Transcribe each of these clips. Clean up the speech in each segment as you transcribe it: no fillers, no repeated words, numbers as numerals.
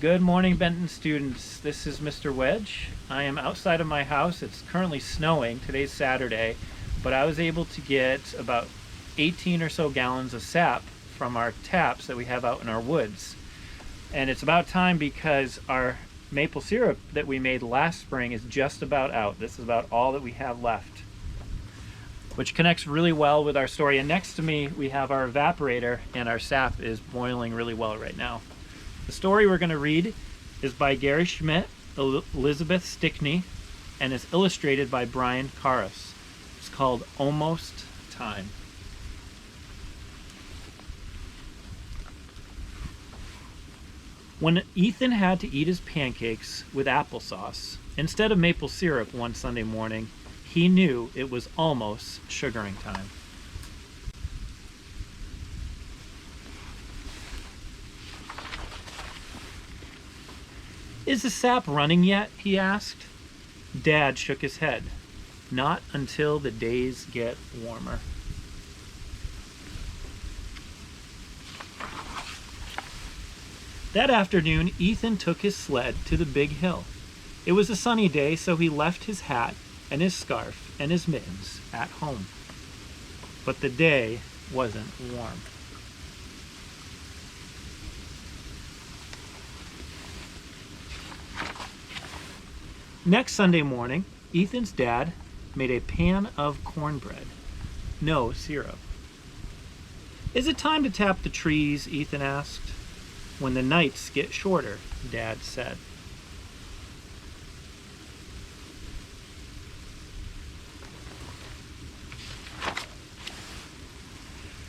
Good morning, Benton students. This is Mr. Wedge. I am outside of my house. It's currently snowing. Today's Saturday, but I was able to get about 18 or so gallons of sap from our taps that we have out in our woods. And it's about time because our maple syrup that we made last spring is just about out. This is about all that we have left, which connects really well with our story. And next to me, we have our evaporator, and our sap is boiling really well right now. The story we're going to read is by Gary Schmidt, Elizabeth Stickney, and is illustrated by Brian Karras. It's called Almost Time. When Ethan had to eat his pancakes with applesauce instead of maple syrup one Sunday morning, he knew it was almost sugaring time. "Is the sap running yet?" he asked. Dad shook his head. "Not until the days get warmer." That afternoon, Ethan took his sled to the big hill. It was a sunny day, so he left his hat and his scarf and his mittens at home. But the day wasn't warm. Next Sunday morning, Ethan's dad made a pan of cornbread. No syrup. "Is it time to tap the trees?" Ethan asked. "When the nights get shorter," Dad said.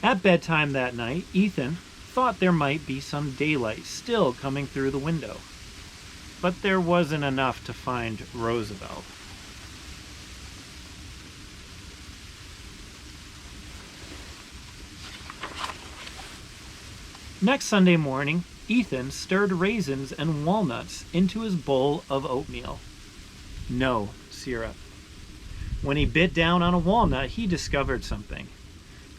At bedtime that night, Ethan thought there might be some daylight still coming through the window. But there wasn't enough to find Roosevelt. Next Sunday morning, Ethan stirred raisins and walnuts into his bowl of oatmeal. No syrup. When he bit down on a walnut, he discovered something.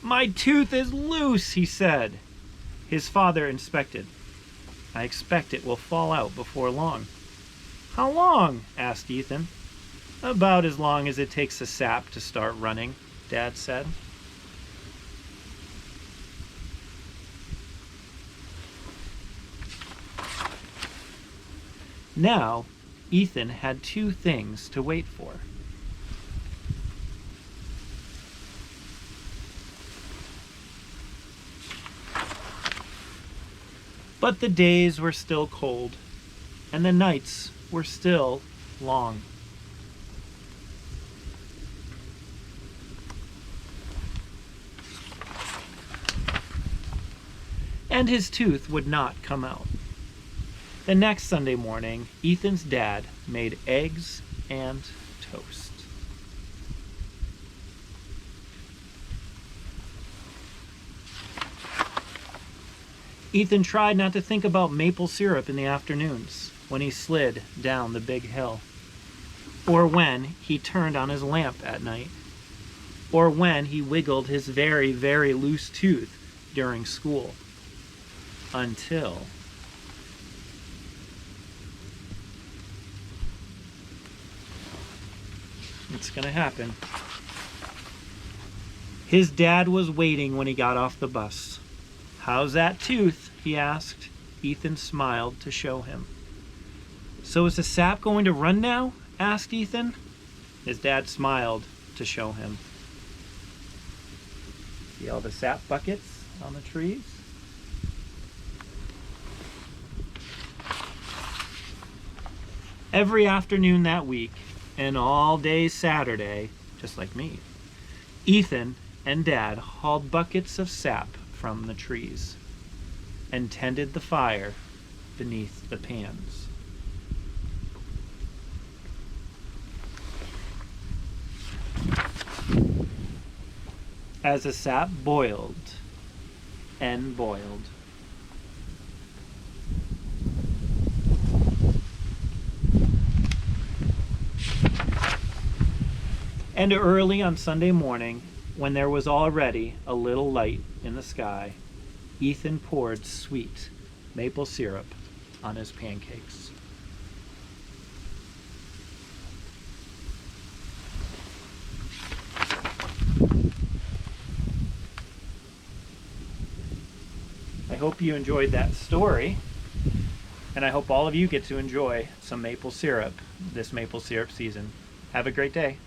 "My tooth is loose," he said. His father inspected. "I expect it will fall out before long." "How long?" asked Ethan. "About as long as it takes the sap to start running," Dad said. Now, Ethan had two things to wait for. But the days were still cold, and the nights were still long. And his tooth would not come out. The next Sunday morning, Ethan's dad made eggs and toast. Ethan tried not to think about maple syrup in the afternoons when he slid down the big hill, or when he turned on his lamp at night, or when he wiggled his very, very loose tooth during school, until it's gonna happen. His dad was waiting when he got off the bus. "How's that tooth?" he asked. Ethan smiled to show him. "So is the sap going to run now?" asked Ethan. His dad smiled to show him. See all the sap buckets on the trees? Every afternoon that week, and all day Saturday, just like me, Ethan and Dad hauled buckets of sap from the trees and tended the fire beneath the pans. As the sap boiled and boiled, and early on Sunday morning, when there was already a little light in the sky, Ethan poured sweet maple syrup on his pancakes. I hope you enjoyed that story, and I hope all of you get to enjoy some maple syrup this maple syrup season. Have a great day.